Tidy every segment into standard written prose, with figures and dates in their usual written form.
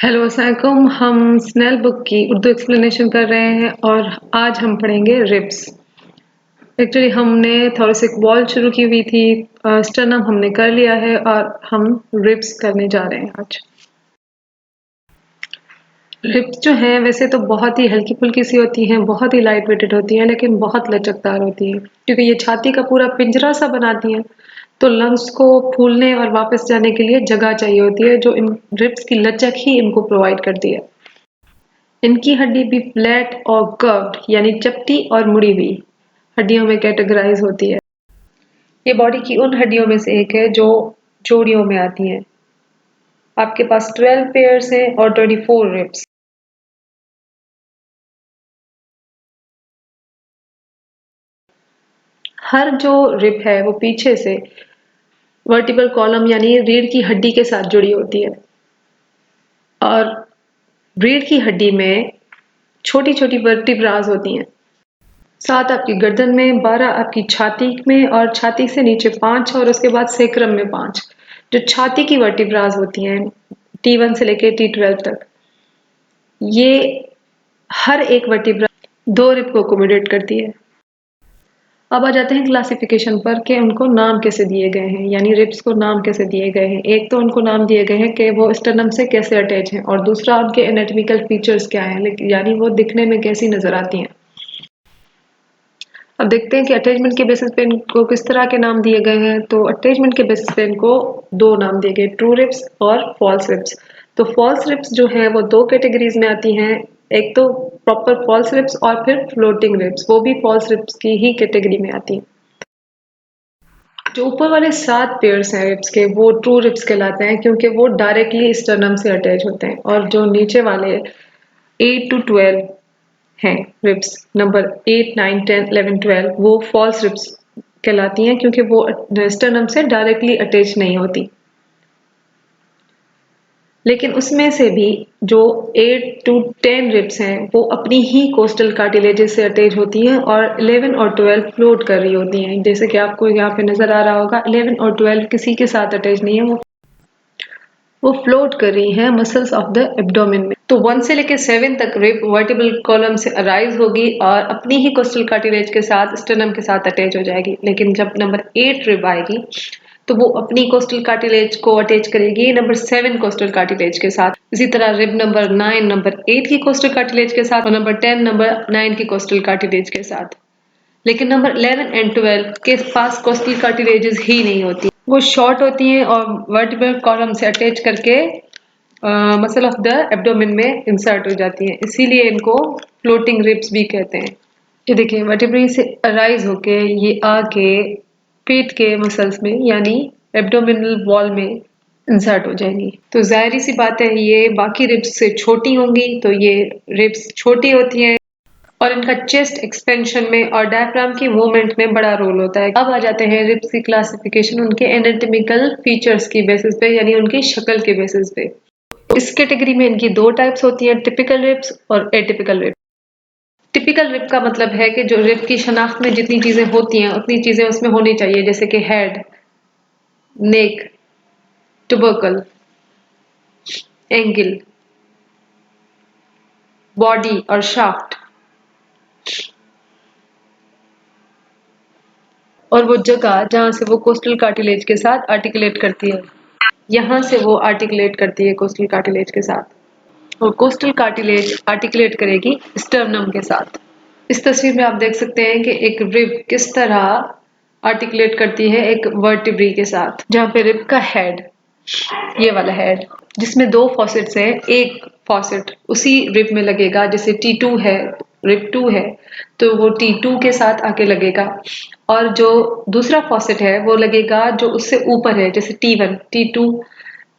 Hello अस्सलाम हम snail book की उर्दू एक्सप्लेनेशन कर रहे हैं और आज हम पढ़ेंगे रिब्स। एक्चुअली हमने थोरेसिक वॉल शुरू की हुई थी, स्टर्नम हमने कर लिया है और हम रिब्स करने जा रहे हैं आज। रिब्स जो हैं वैसे तो बहुत ही हल्की फुल्की सी होती हैं, बहुत ही लाइट वेटेड होती हैं, लेकिन बहुत लचकदार होती हैं क्योंकि ये छाती का पूरा पिंजरा सा बनाती हैं। तो लंग्स को फूलने और वापस जाने के लिए जगह चाहिए होती है, जो इन रिब्स की लचक ही इनको प्रोवाइड करती है। इनकी हड्डी भी फ्लैट और कर्व्ड यानी चपटी और मुड़ी हुई हड्डियों में कैटेगराइज होती है। ये बॉडी की उन हड्डियों में से एक है जो जोड़ियों में आती हैं। आपके पास 12 पेयर्स हैं और 24 रिब्स। हर जो रिब है वो पीछे से वर्टिबल कॉलम यानी रीढ़ की हड्डी के साथ जुड़ी होती है और रीढ़ की हड्डी में छोटी छोटी वर्टिब्रास होती हैं। 7 आपकी गर्दन में, 12 आपकी छाती में और छाती से नीचे 5 और उसके बाद सेक्रम में 5। जो छाती की वर्टिब्रास होती हैं T1 से लेके T12 तक, ये हर एक वर्टिब्रा दो रिब को अकोमोडेट करती है। अब आ जाते हैं क्लासिफिकेशन पर कि उनको नाम कैसे दिए गए हैं, यानी रिब्स को नाम कैसे दिए गए हैं। एक तो उनको नाम दिए गए हैं कि वो स्टर्नम से कैसे अटैच हैं और दूसरा उनके एनाटॉमिकल फीचर्स क्या हैं, यानी वो दिखने में कैसी नजर आती हैं। अब देखते हैं कि अटैचमेंट के बेसिस पे इनको किस तरह के नाम दिए गए हैं। तो अटैचमेंट के बेसिस पे इनको दो नाम दिए गए, ट्रू रिब्स और फॉल्स रिब्स। तो फॉल्स रिब्स जो है वो दो कैटेगरीज में आती हैं, एक तो प्रॉपर फॉल्स रिब्स और फिर फ्लोटिंग रिब्स, वो भी फॉल्स रिब्स की ही कैटेगरी में आती हैं। जो ऊपर वाले 7 पेयर्स हैं रिब्स के, वो ट्रू रिब्स कहलाते हैं क्योंकि वो डायरेक्टली स्टर्नम से अटैच होते हैं। और जो नीचे वाले 8 to 12 हैं रिब्स, नंबर 8, 9, 10, 11, 12, वो फॉल्स रिब्स कहलाती हैं क्योंकि वो स्टर्नम से डायरेक्टली अटैच नहीं होती। लेकिन उसमें से भी जो 8 to 10 रिब्स हैं वो अपनी ही कोस्टल कार्टिलेजेस से अटैच होती हैं और 11 और 12 फ्लोट कर रही होती हैं। जैसे कि आपको यहाँ पे नजर आ रहा होगा, 11 और 12 किसी के साथ अटैच नहीं है, वो फ्लोट कर रही हैं मसल्स ऑफ द एब्डोमेन में। तो 1 से लेकर 7 तक रिब वर्टिबल कॉलम से अराइज होगी और अपनी ही कोस्टल कार्टिलेज के साथ स्टर्नम के साथ अटैच हो जाएगी। लेकिन जब नंबर 8 रिब आएगी तो वो अपनी कोस्टल कार्टिलेज को अटैच करेगी नंबर 7 कोस्टल कार्टिलेज के साथ। इसी तरह रिब नंबर 9 नंबर 8 की कोस्टल कार्टिलेज के साथ और नंबर 10 नंबर 9 की कोस्टल कार्टिलेज के साथ। लेकिन नंबर 11 एंड 12 के पास कोस्टल कार्टिलेजेस ही नहीं होती, वो शॉर्ट होती हैं और वर्टिब्रल कॉलम से अटैच करके मसल ऑफ द एब्डोमेन में इंसर्ट हो जाती हैं, इसीलिए इनको फ्लोटिंग रिब्स भी कहते हैं। ये देखिए वर्टिब्रे से अराइज होके ये आके पेट के मसल्स में यानी एब्डोमिनल वॉल में इंसर्ट हो जाएंगी। तो जाहिर सी बात है ये बाकी रिब्स से छोटी होंगी, तो ये रिब्स छोटी होती हैं और इनका चेस्ट एक्सपेंशन में और डायफ्राम की मूवमेंट में बड़ा रोल होता है। अब आ जाते हैं रिब्स की क्लासिफिकेशन उनके एनाटॉमिकल फीचर्स की बेसिस पे, यानी उनकी शक्ल के बेसिस पे। इस कैटेगरी में इनकी दो टाइप्स होती हैं, टिपिकल रिब्स और एटिपिकल रिब्स। टिपिकल रिब का मतलब है कि जो रिब की शनाख्त में जितनी चीजें होती हैं उतनी चीजें उसमें होनी चाहिए, जैसे कि हेड, नेक, ट्यूबरकल, एंगल, बॉडी और शाफ्ट, और वो जगह जहां से वो कोस्टल कार्टिलेज के साथ आर्टिकुलेट करती है, यहाँ से वो आर्टिकुलेट करती है कोस्टल कार्टिलेज के साथ, और कोस्टल कार्टिलेज आर्टिकुलेट करेगी स्टर्नम के साथ। इस तस्वीर में आप देख सकते हैं कि एक रिब किस तरह आर्टिकुलेट करती है एक वर्टिब्री के साथ। जहाँ पे रिब का हेड, ये वाला हेड जिसमें दो फॉसेट्स हैं, एक फॉसेट उसी रिब में लगेगा, जैसे T2 है, रिब 2 है तो वो T2 के साथ आके लगेगा, और जो दूसरा फॉसेट है वो लगेगा जो उससे ऊपर है, जैसे T1, T2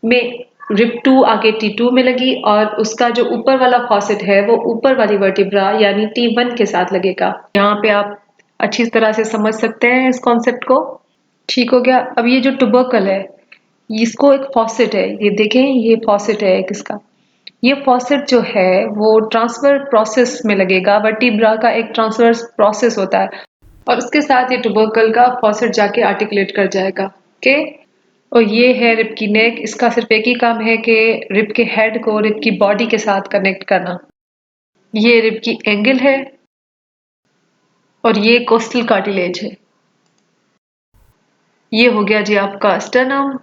में रिब 2 आके T2 में लगी और उसका जो ऊपर वाला फॉसेट है वो ऊपर वाली वर्टिब्रा यानी T1 के साथ लगेगा। यहाँ पे आप अच्छी तरह से समझ सकते हैं इस कॉन्सेप्ट को। ठीक हो गया। अब ये जो टुबरकल है, इसको एक फॉसेट है, ये देखें ये फॉसेट है एक इसका। ये फॉसेट जो है वो ट्रांसफर प्रोसेस में लगेगा, वर्टिब्रा का एक ट्रांसफर प्रोसेस होता है और उसके साथ ये टुबरकल का फॉसेट जाके आर्टिकुलेट कर जाएगा। ओके, और ये है रिब की नेक। इसका सिर्फ एक ही काम है कि रिब के हेड को रिब की बॉडी के साथ कनेक्ट करना। ये रिब की एंगल है और ये कोस्टल कार्टिलेज है। ये हो गया जी आपका स्टर्नम।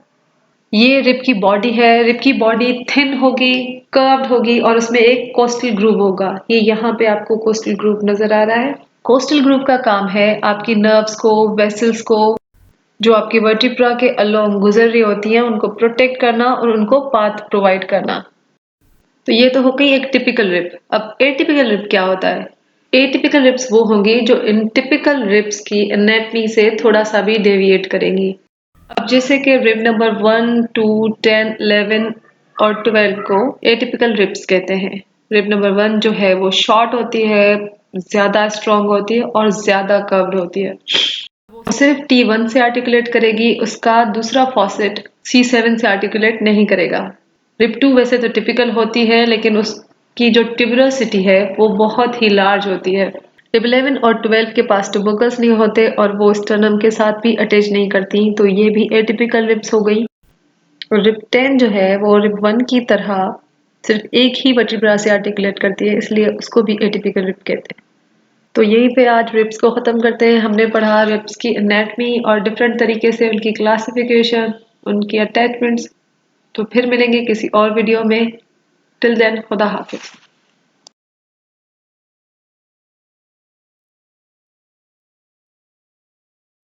ये रिब की बॉडी है। रिब की बॉडी थिन होगी, कर्व्ड होगी और उसमें एक कोस्टल ग्रूव होगा। ये यहाँ पे आपको कोस्टल ग्रूव नजर आ रहा है। कोस्टल ग्रूव का काम है आपकी नर्व्स को, वेसल्स को, जो आपकी वर्टिब्रा के अलोंग गुजर रही होती हैं, उनको प्रोटेक्ट करना और उनको पाथ प्रोवाइड करना। तो ये तो हो गई एक टिपिकल रिब। अब एटिपिकल रिब क्या होता है? एटिपिकल रिब्स वो होंगी जो इन टिपिकल रिब्स की एनाटमी से थोड़ा सा भी डेविएट करेंगी। अब जैसे कि रिब नंबर 1, 2, 10, 11 और 12 को एटिपिकल रिब्स कहते हैं। रिब नंबर 1 जो है वो शॉर्ट होती है, ज्यादा स्ट्रॉन्ग होती है और ज्यादा कर्व्ड होती है। वो सिर्फ T1 से आर्टिकुलेट करेगी, उसका दूसरा फॉसेट C7 से आर्टिकुलेट नहीं करेगा। रिब 2 वैसे तो टिपिकल होती है, लेकिन उसकी जो ट्यूबुलसिटी है वो बहुत ही लार्ज होती है। रिब 11 और 12 के पास ट्यूबरकल्स नहीं होते और वो स्टर्नम के साथ भी अटैच नहीं करती, तो ये भी एटिपिकल रिब्स हो गई। और रिब 10 जो है वो रिब 1 की तरह सिर्फ एक ही वर्टिब्रा से आर्टिकुलेट करती है, इसलिए उसको भी एटिपिकल रिब कहते हैं। तो यहीं पे आज रिब्स को ख़त्म करते हैं। हमने पढ़ा रिब्स की एनाटमी और डिफरेंट तरीके से उनकी क्लासिफिकेशन, उनकी अटैचमेंट्स। तो फिर मिलेंगे किसी और वीडियो में। टिल देन खुदा हाफिज।